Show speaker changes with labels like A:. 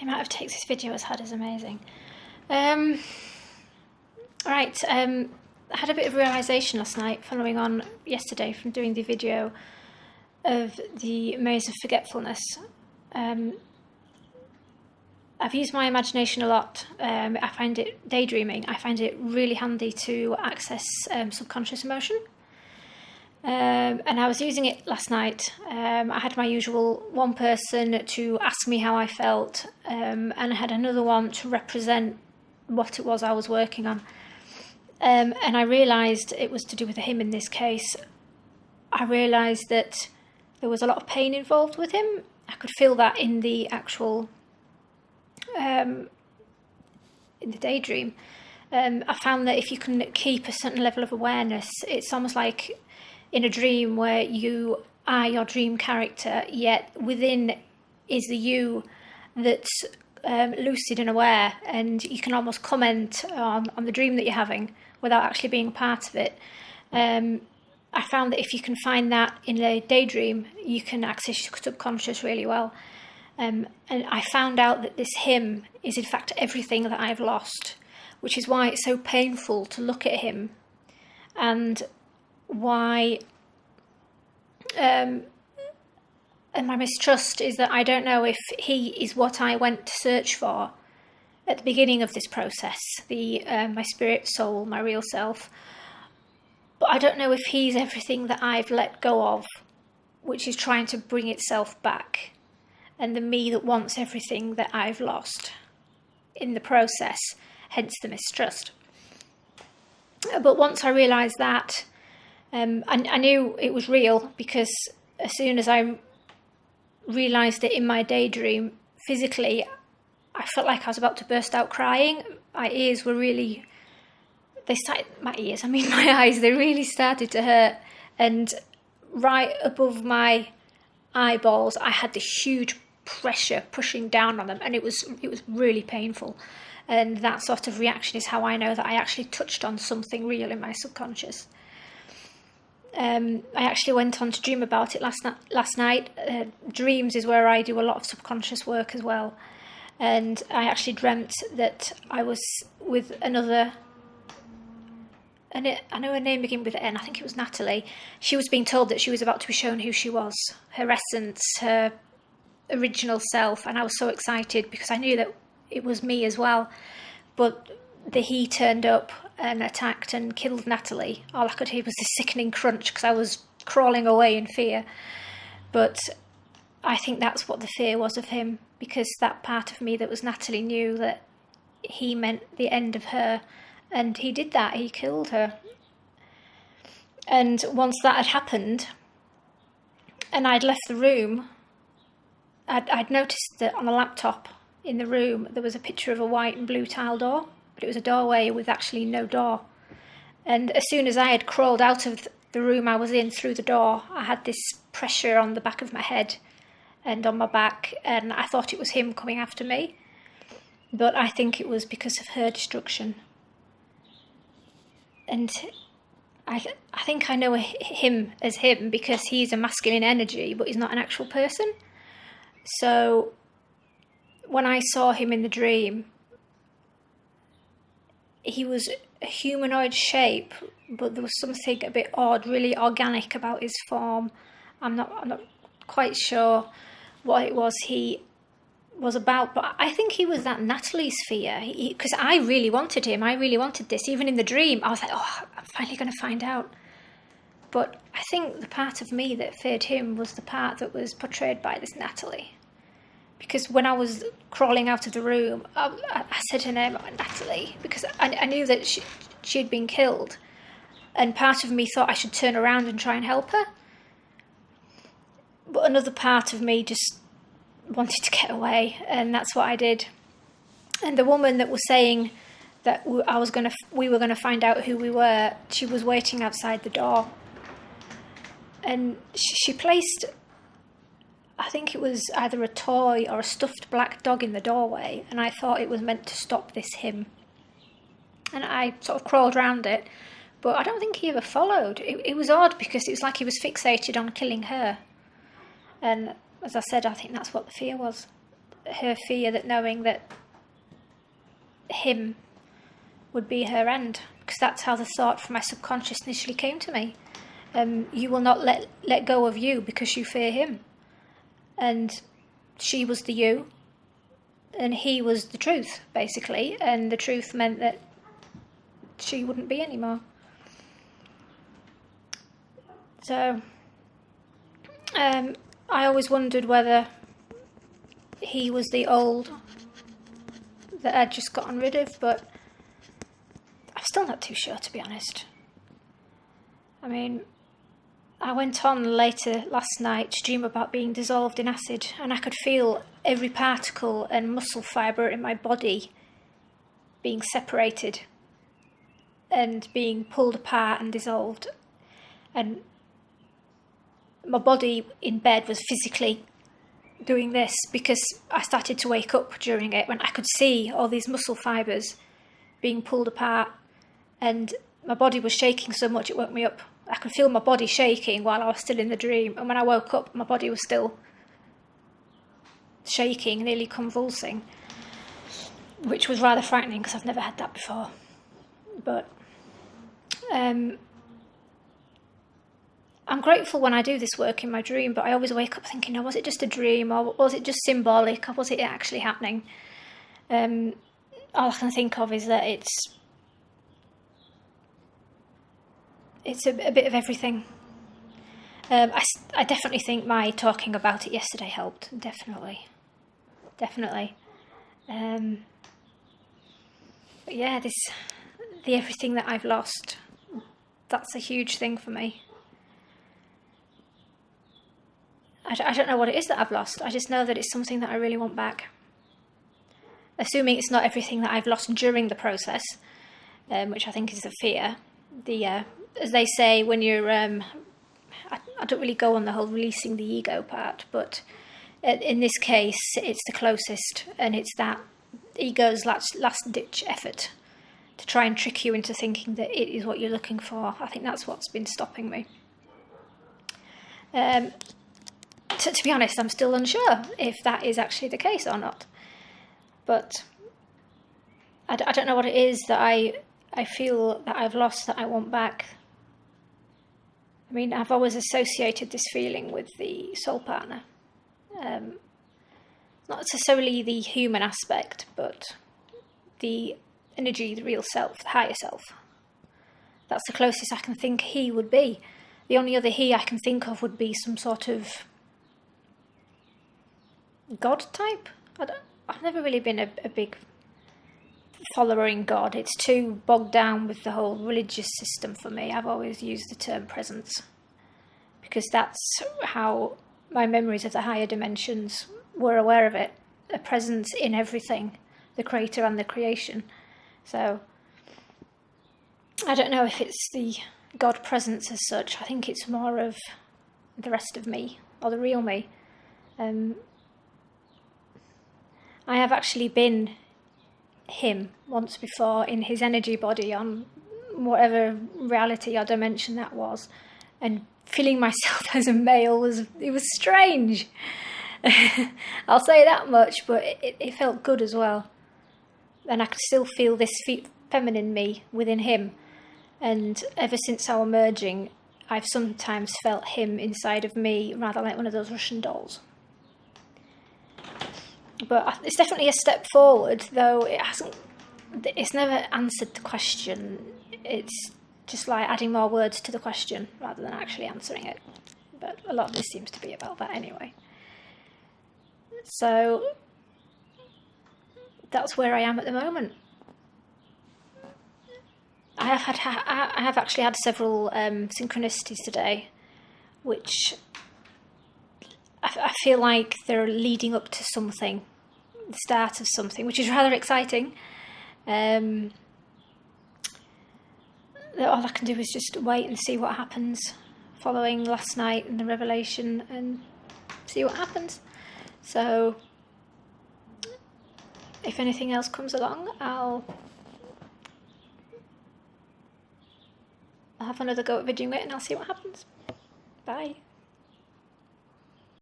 A: amount of takes this video has had is amazing. I had a bit of realisation last night following on yesterday from doing the video of the Maze of Forgetfulness. I've used my imagination a lot. I find it daydreaming. I find it really handy to access subconscious emotion. And I was using it last night. I had my usual one person to ask me how I felt, and I had another one to represent what it was I was working on. And I realised it was to do with him in this case. I realised that there was a lot of pain involved with him. I could feel that in the actual, in the daydream. I found that if you can keep a certain level of awareness, it's almost like in a dream where you are your dream character, yet within is the you that's lucid and aware, and you can almost comment on the dream that you're having without actually being a part of it. I found that if you can find that in a daydream, you can access your subconscious really well. And I found out that this him is in fact everything that I've lost, which is why it's so painful to look at him, and why and my mistrust is that I don't know if he is what I went to search for at the beginning of this process, my spirit soul, my real self. But I don't know if he's everything that I've let go of, which is trying to bring itself back, and the me that wants everything that I've lost in the process, hence the mistrust. But once I realised that, I knew it was real, because as soon as I realised it in my daydream, physically, I felt like I was about to burst out crying. My ears were really, my eyes, they really started to hurt. And right above my eyeballs, I had this huge pressure pushing down on them, and it was really painful. And that sort of reaction is how I know that I actually touched on something real in my subconscious. I actually went on to dream about it last night. Dreams is where I do a lot of subconscious work as well. And I actually dreamt that I was with another, and I know her name began with N, I think it was Natalie. She was being told that she was about to be shown who she was, her essence, her original self. And I was so excited because I knew that it was me as well. But he turned up and attacked and killed Natalie. All I could hear was this sickening crunch because I was crawling away in fear. But I think that's what the fear was of him, because that part of me that was Natalie knew that he meant the end of her, and he did that. He killed her. And once that had happened and I'd left the room, I'd noticed that on a laptop in the room there was a picture of a white and blue tile door, but it was a doorway with actually no door. And as soon as I had crawled out of the room I was in through the door, I had this pressure on the back of my head and on my back, and I thought it was him coming after me. But I think it was because of her destruction. And I think I know him as him because he's a masculine energy, but he's not an actual person. So when I saw him in the dream, he was a humanoid shape, but there was something a bit odd, really organic about his form. I'm not quite sure what it was he was about, but I think he was that Natalie sphere, because I really wanted him. I really wanted this. Even in the dream, I was like, oh, I'm finally going to find out. But I think the part of me that feared him was the part that was portrayed by this Natalie. Because when I was crawling out of the room, I said her name, Natalie, because I knew that she had been killed. And part of me thought I should turn around and try and help her. But another part of me just wanted to get away, and that's what I did. And the woman that was saying that we were going to find out who we were, she was waiting outside the door. And she placed, I think it was either a toy or a stuffed black dog in the doorway, and I thought it was meant to stop this him. And I sort of crawled around it, but I don't think he ever followed. It was odd because it was like he was fixated on killing her. And as I said, I think that's what the fear was. her fear that knowing that him would be her end, because that's how the thought from my subconscious initially came to me. You will not let go of you because you fear him. And she was the you, and he was the truth, basically. And the truth meant that she wouldn't be anymore. So, I always wondered whether he was the old that I'd just gotten rid of, but I'm still not too sure, to be honest. I mean, I went on later last night to dream about being dissolved in acid, and I could feel every particle and muscle fibre in my body being separated and being pulled apart and dissolved. And my body in bed was physically doing this because I started to wake up during it when I could see all these muscle fibres being pulled apart, and my body was shaking so much it woke me up. I could feel my body shaking while I was still in the dream, and when I woke up my body was still shaking, nearly convulsing, which was rather frightening because I've never had that before. But I'm grateful when I do this work in my dream, but I always wake up thinking, oh, was it just a dream, or was it just symbolic, or was it actually happening? All I can think of is that it's a bit of everything. I definitely think my talking about it yesterday helped, definitely. But yeah, the everything that I've lost, that's a huge thing for me. I don't know what it is that I've lost. I just know that it's something that I really want back. Assuming it's not everything that I've lost during the process, which I think is the fear. As they say, when you're... I don't really go on the whole releasing the ego part, but in this case, it's the closest, and it's that ego's last-ditch effort to try and trick you into thinking that it is what you're looking for. I think that's what's been stopping me. To be honest, I'm still unsure if that is actually the case or not. But I don't know what it is that I feel that I've lost that I want back. I mean, I've always associated this feeling with the soul partner. Not necessarily the human aspect, but the energy, the real self, the higher self. That's the closest I can think he would be. The only other he I can think of would be some sort of God type. I've never really been a big follower in God. It's too bogged down with the whole religious system for me. I've always used the term presence because that's how my memories of the higher dimensions were aware of it. A presence in everything, the creator and the creation. So I don't know if it's the God presence as such. I think it's more of the rest of me, or the real me. I have actually been him once before in his energy body on whatever reality or dimension that was, and feeling myself as a male was strange. I'll say that much, but it felt good as well, and I could still feel this feminine me within him. And ever since our merging, I've sometimes felt him inside of me, rather like one of those Russian dolls. But it's definitely a step forward, though it's never answered the question. It's just like adding more words to the question rather than actually answering it. But a lot of this seems to be about that anyway. So that's where I am at the moment. I have actually had several synchronicities today, which I feel like they're leading up to something, the start of something, which is rather exciting. All I can do is just wait and see what happens following last night and the revelation, and see what happens. So if anything else comes along, I'll have another go at videoing it and I'll see what happens. Bye.